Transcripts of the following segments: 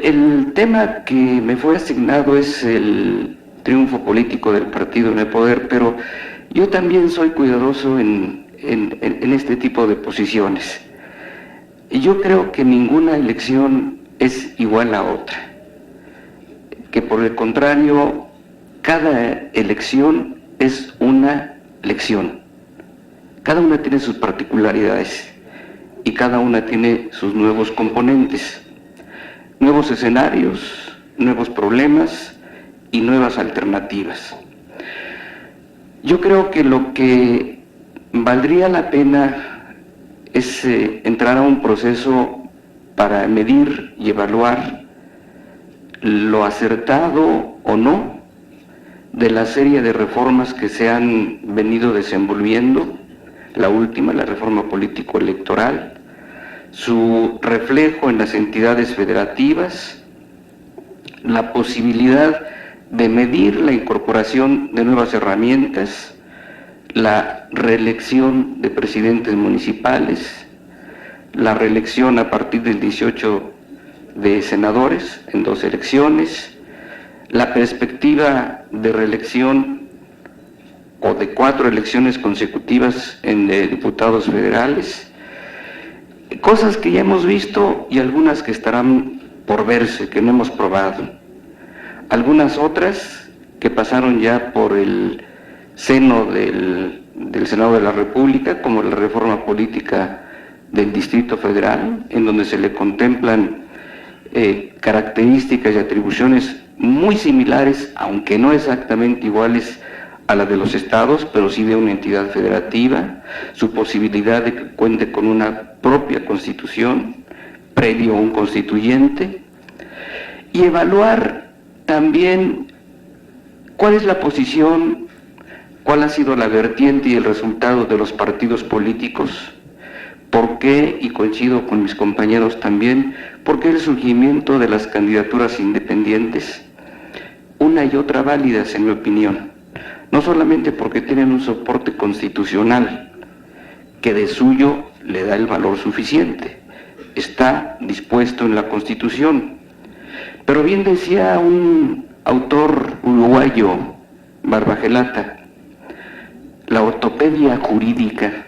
El tema que me fue asignado es el triunfo político del partido en el poder, pero yo también soy cuidadoso en este tipo de posiciones. Y yo creo que ninguna elección es igual a otra, que por el contrario, cada elección es una lección. Cada una tiene sus particularidades y cada una tiene sus nuevos componentes, nuevos escenarios, nuevos problemas y nuevas alternativas. Yo creo que lo que valdría la pena es entrar a un proceso para medir y evaluar lo acertado o no de la serie de reformas que se han venido desenvolviendo, la última, la reforma político-electoral, su reflejo en las entidades federativas, la posibilidad de medir la incorporación de nuevas herramientas, la reelección de presidentes municipales, la reelección a partir del 18 de senadores en 2 elecciones, la perspectiva de reelección o de 4 elecciones consecutivas en diputados federales, cosas que ya hemos visto y algunas que estarán por verse, que no hemos probado, algunas otras que pasaron ya por el seno del Senado de la República, como la reforma política del Distrito Federal, en donde se le contemplan características y atribuciones muy similares, aunque no exactamente iguales a la de los estados, pero sí de una entidad federativa, su posibilidad de que cuente con una propia constitución, previo a un constituyente, y evaluar también cuál es la posición, cuál ha sido la vertiente y el resultado de los partidos políticos, por qué, y coincido con mis compañeros también, por qué el surgimiento de las candidaturas independientes, una y otra válidas en mi opinión, no solamente porque tienen un soporte constitucional que de suyo le da el valor suficiente, está dispuesto en la Constitución, pero bien decía un autor uruguayo, Barbagelata, la ortopedia jurídica,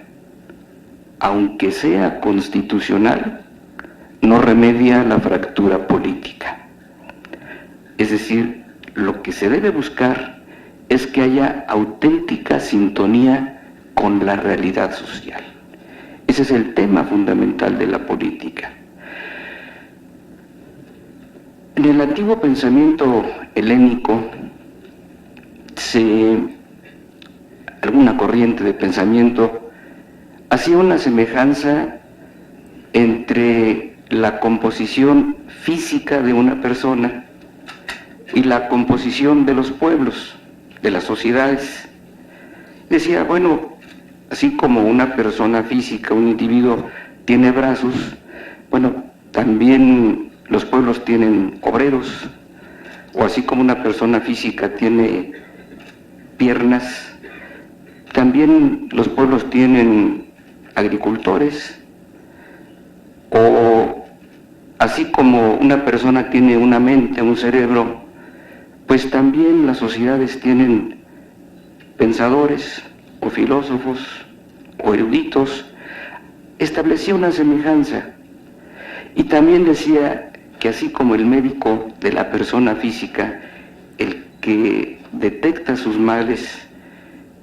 aunque sea constitucional, no remedia la fractura política. Es decir, lo que se debe buscar es que haya auténtica sintonía con la realidad social. Ese es el tema fundamental de la política. En el antiguo pensamiento helénico, alguna corriente de pensamiento hacía una semejanza entre la composición física de una persona y la composición de los pueblos, de las sociedades. Decía, bueno, así como una persona física, un individuo tiene brazos, bueno, también los pueblos tienen obreros, o así como una persona física tiene piernas, también los pueblos tienen agricultores, o así como una persona tiene una mente, un cerebro, pues también las sociedades tienen pensadores o filósofos o eruditos. Establecía una semejanza y también decía que así como el médico de la persona física, el que detecta sus males,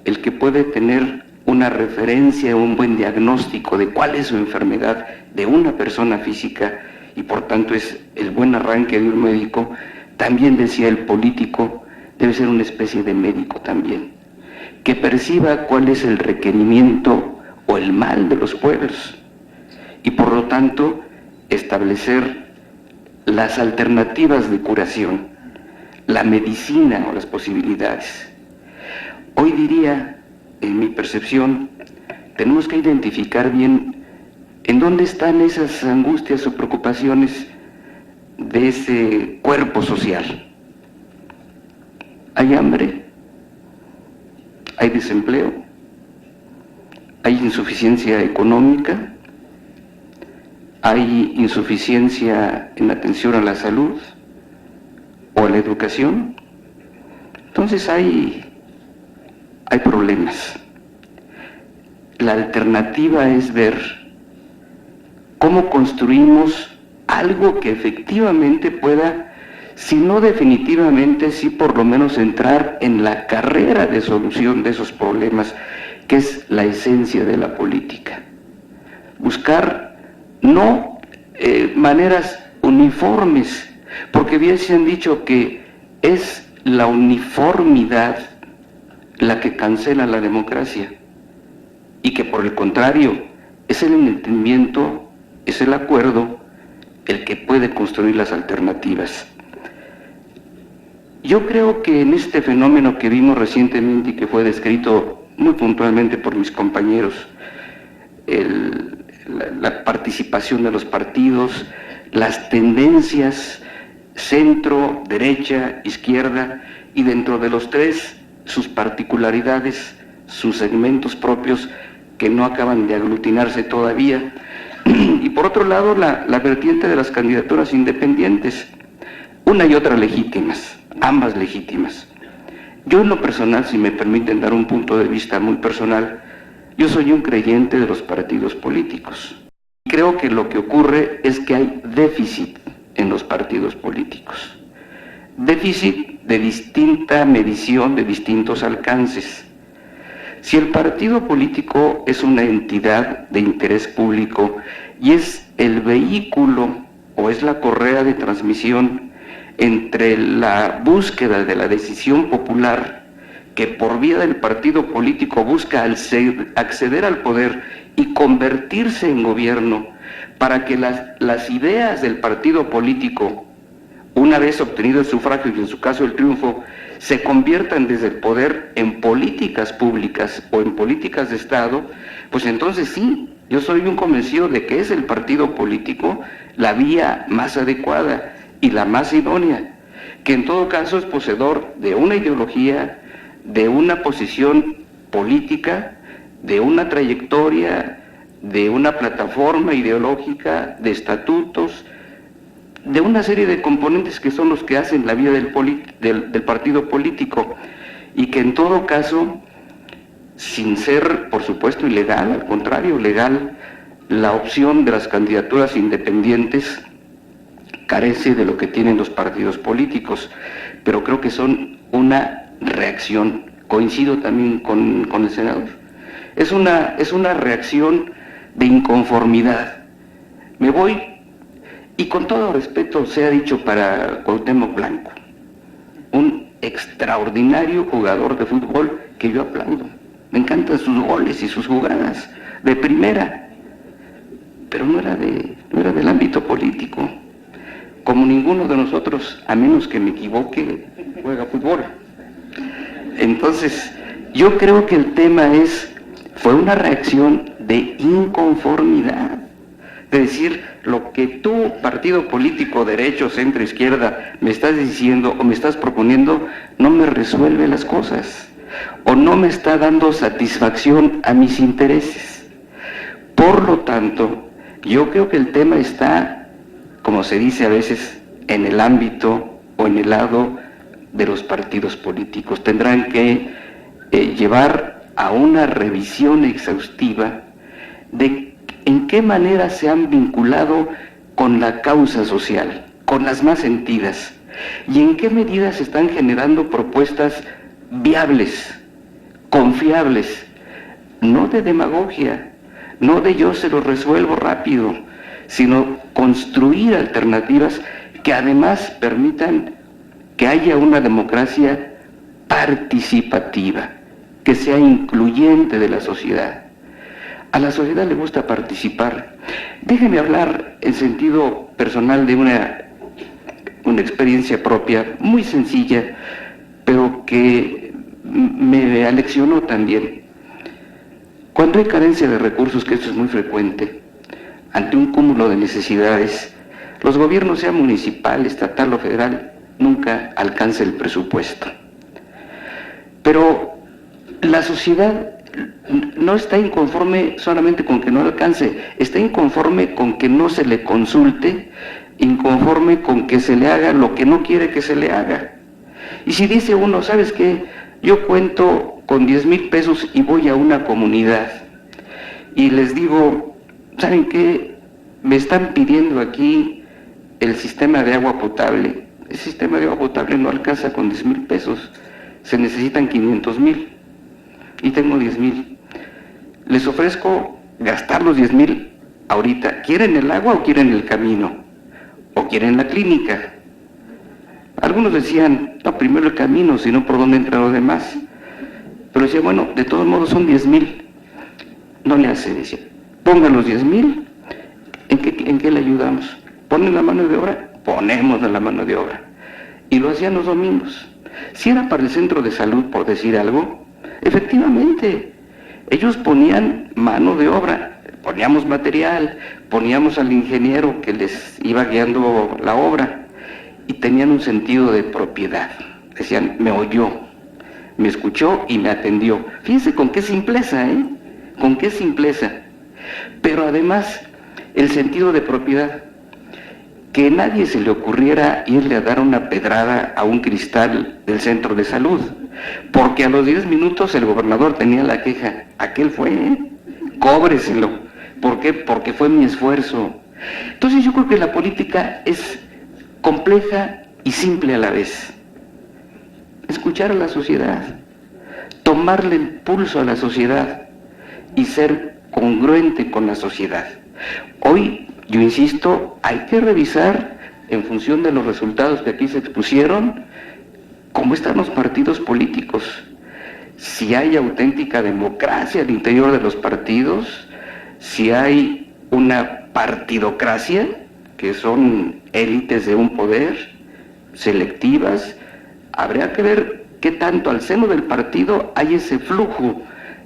el que puede tener una referencia, un buen diagnóstico de cuál es su enfermedad de una persona física y por tanto es el buen arranque de un médico, también decía el político debe ser una especie de médico también, que perciba cuál es el requerimiento o el mal de los pueblos y por lo tanto establecer las alternativas de curación, la medicina o las posibilidades. Hoy diría, en mi percepción, tenemos que identificar bien en dónde están esas angustias o preocupaciones de ese cuerpo social. Hay hambre, hay desempleo, hay insuficiencia económica, hay insuficiencia en atención a la salud o a la educación. Entonces hay problemas. La alternativa es ver cómo construimos algo que efectivamente pueda, si no definitivamente, sí por lo menos entrar en la carrera de solución de esos problemas, que es la esencia de la política. Buscar no maneras uniformes, porque bien se han dicho que es la uniformidad la que cancela la democracia, y que por el contrario es el entendimiento, es el acuerdo el que puede construir las alternativas. Yo creo que en este fenómeno que vimos recientemente y que fue descrito muy puntualmente por mis compañeros, la participación de los partidos, las tendencias centro, derecha, izquierda, y dentro de los tres, sus particularidades, sus segmentos propios que no acaban de aglutinarse todavía. Y por otro lado, la vertiente de las candidaturas independientes, una y otra legítimas, ambas legítimas. Yo en lo personal, si me permiten dar un punto de vista muy personal, yo soy un creyente de los partidos políticos. Creo que lo que ocurre es que hay déficit en los partidos políticos. Déficit de distinta medición, de distintos alcances. Si el partido político es una entidad de interés público y es el vehículo o es la correa de transmisión entre la búsqueda de la decisión popular, que por vía del partido político busca acceder al poder y convertirse en gobierno, para que las ideas del partido político, una vez obtenido el sufragio y en su caso el triunfo, se conviertan desde el poder en políticas públicas o en políticas de Estado, pues entonces sí, yo soy un convencido de que es el partido político la vía más adecuada y la más idónea, que en todo caso es poseedor de una ideología, de una posición política, de una trayectoria, de una plataforma ideológica, de estatutos, de una serie de componentes que son los que hacen la vida del partido político, y que en todo caso, sin ser por supuesto ilegal, al contrario, legal, la opción de las candidaturas independientes carece de lo que tienen los partidos políticos, pero creo que son una reacción. Coincido también con el senador. Es una reacción de inconformidad. Me voy, y con todo respeto sea dicho para Cuauhtémoc Blanco, un extraordinario jugador de fútbol que yo aplaudo. Me encantan sus goles y sus jugadas de primera, pero no era del ámbito político. Como ninguno de nosotros, a menos que me equivoque, juega fútbol. Entonces, yo creo que el tema fue una reacción de inconformidad, de decir, lo que tú, partido político, derecho, centro, izquierda, me estás diciendo o me estás proponiendo, no me resuelve las cosas, o no me está dando satisfacción a mis intereses. Por lo tanto, yo creo que el tema está, como se dice a veces, en el ámbito o en el lado de los partidos políticos. Tendrán que llevar a una revisión exhaustiva de en qué manera se han vinculado con la causa social, con las más sentidas, y en qué medidas están generando propuestas viables, confiables, no de demagogia, no de yo se lo resuelvo rápido, sino construir alternativas que además permitan que haya una democracia participativa, que sea incluyente de la sociedad. A la sociedad le gusta participar. Déjeme hablar en sentido personal de una experiencia propia, muy sencilla, pero que me aleccionó también. Cuando hay carencia de recursos, que esto es muy frecuente, ante un cúmulo de necesidades, los gobiernos, sea municipal, estatal o federal, nunca alcanza el presupuesto. Pero la sociedad no está inconforme solamente con que no alcance, está inconforme con que no se le consulte, inconforme con que se le haga lo que no quiere que se le haga. Y si dice uno, ¿sabes qué? Yo cuento con 10,000 pesos y voy a una comunidad y les digo, ¿saben qué? Me están pidiendo aquí el sistema de agua potable. El sistema de agua potable no alcanza con 10,000 pesos, se necesitan 500,000 y tengo 10,000. Les ofrezco gastar los 10,000 ahorita. ¿Quieren el agua o quieren el camino? ¿O quieren la clínica? Algunos decían, no, primero el camino, si no, ¿por dónde entra lo demás? Pero decía, bueno, de todos modos son 10,000. No le hace, decía, pongan los 10,000, ¿en qué le ayudamos? ¿Ponen la mano de obra? Ponemos la mano de obra. Y lo hacían los domingos. Si era para el centro de salud, por decir algo, efectivamente, ellos ponían mano de obra, poníamos material, poníamos al ingeniero que les iba guiando la obra, y tenían un sentido de propiedad. Decían, me oyó, me escuchó y me atendió. Fíjense con qué simpleza, con qué simpleza. Pero además, el sentido de propiedad. Que nadie se le ocurriera irle a dar una pedrada a un cristal del centro de salud, porque a los 10 minutos el gobernador tenía la queja, aquel fue, cóbreselo. ¿Por qué? Porque fue mi esfuerzo. Entonces yo creo que la política es compleja y simple a la vez. Escuchar a la sociedad, tomarle el pulso a la sociedad y ser congruente con la sociedad. Hoy, yo insisto, hay que revisar, en función de los resultados que aquí se expusieron, cómo están los partidos políticos, si hay auténtica democracia al interior de los partidos, si hay una partidocracia, que son élites de un poder, selectivas. Habría que ver qué tanto al seno del partido hay ese flujo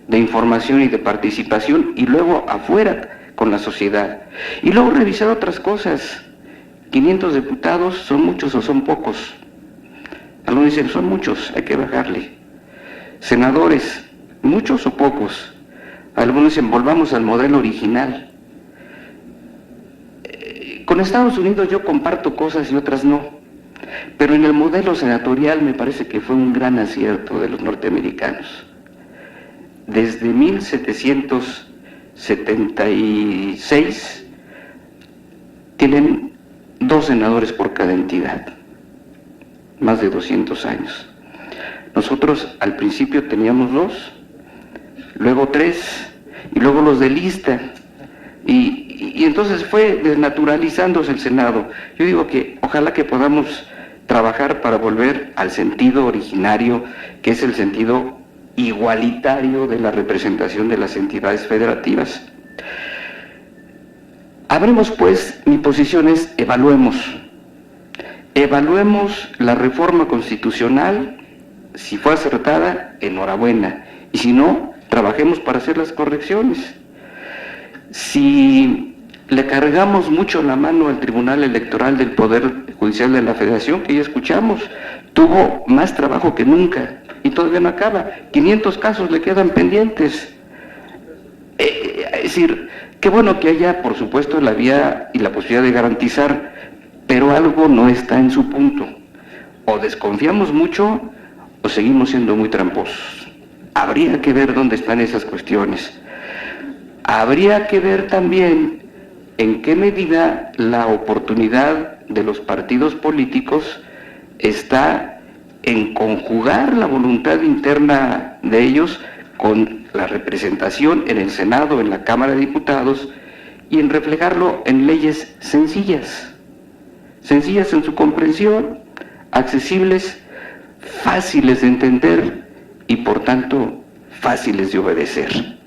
de información y de participación, y luego afuera con la sociedad. Y luego revisar otras cosas. 500 diputados, ¿son muchos o son pocos? Algunos dicen, son muchos, hay que bajarle. Senadores, ¿muchos o pocos? Algunos dicen, volvamos al modelo original. Con Estados Unidos yo comparto cosas y otras no, pero en el modelo senatorial me parece que fue un gran acierto de los norteamericanos. Desde 1776 tienen 2 senadores por cada entidad, más de 200 años. Nosotros al principio teníamos 2, luego 3, y luego los de lista, y entonces fue desnaturalizándose el Senado. Yo digo que ojalá que podamos trabajar para volver al sentido originario, que es el sentido igualitario de la representación de las entidades federativas. Habremos pues, mi posición es, evaluemos la reforma constitucional. Si fue acertada, enhorabuena, y si no, trabajemos para hacer las correcciones. Si le cargamos mucho la mano al Tribunal Electoral del Poder Judicial de la Federación, que ya escuchamos, tuvo más trabajo que nunca y todavía no acaba. 500 casos le quedan pendientes. Es decir, qué bueno que haya, por supuesto, la vía y la posibilidad de garantizar, pero algo no está en su punto. O desconfiamos mucho o seguimos siendo muy tramposos. Habría que ver dónde están esas cuestiones. Habría que ver también en qué medida la oportunidad de los partidos políticos está en conjugar la voluntad interna de ellos con la representación en el Senado, en la Cámara de Diputados, y en reflejarlo en leyes sencillas en su comprensión, accesibles, fáciles de entender y por tanto fáciles de obedecer.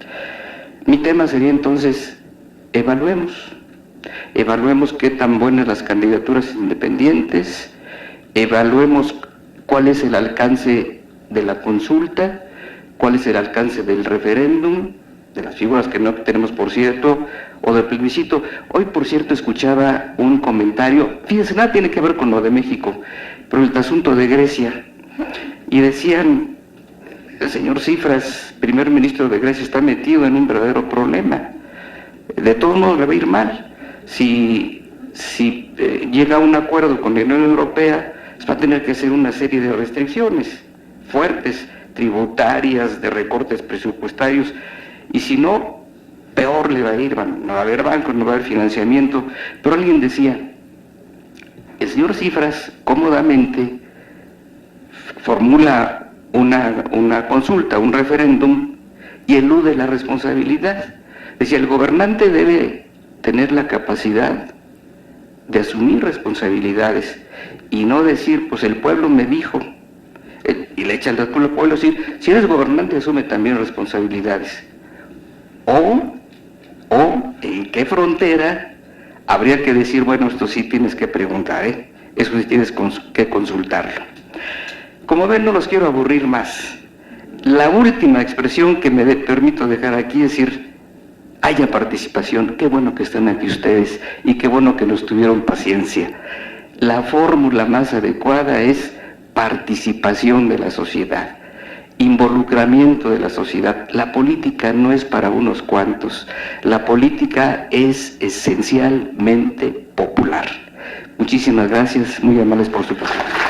Mi tema sería entonces, evaluemos qué tan buenas las candidaturas independientes, evaluemos cuál es el alcance de la consulta, cuál es el alcance del referéndum, de las figuras que no tenemos por cierto, o del plebiscito. Hoy por cierto escuchaba un comentario, fíjense, nada tiene que ver con lo de México, pero el asunto de Grecia, y decían, el señor Tsipras, primer ministro de Grecia, está metido en un verdadero problema. De todos modos le va a ir mal. Si llega a un acuerdo con la Unión Europea, va a tener que hacer una serie de restricciones fuertes, tributarias, de recortes presupuestarios, y si no, peor le va a ir. No va a haber bancos, no va a haber financiamiento. Pero alguien decía, el señor Tsipras cómodamente formula una consulta, un referéndum, y elude la responsabilidad. Decía, el gobernante debe tener la capacidad de asumir responsabilidades y no decir, pues el pueblo me dijo, y le echan al pueblo, decir, si eres gobernante asume también responsabilidades. O en qué frontera habría que decir, bueno, esto sí tienes que preguntar, eso sí tienes que consultarlo. Como ven, no los quiero aburrir más. La última expresión que me permito dejar aquí es decir, haya participación. Qué bueno que están aquí ustedes y qué bueno que nos tuvieron paciencia. La fórmula más adecuada es participación de la sociedad, involucramiento de la sociedad. La política no es para unos cuantos, la política es esencialmente popular. Muchísimas gracias, muy amables por su presencia.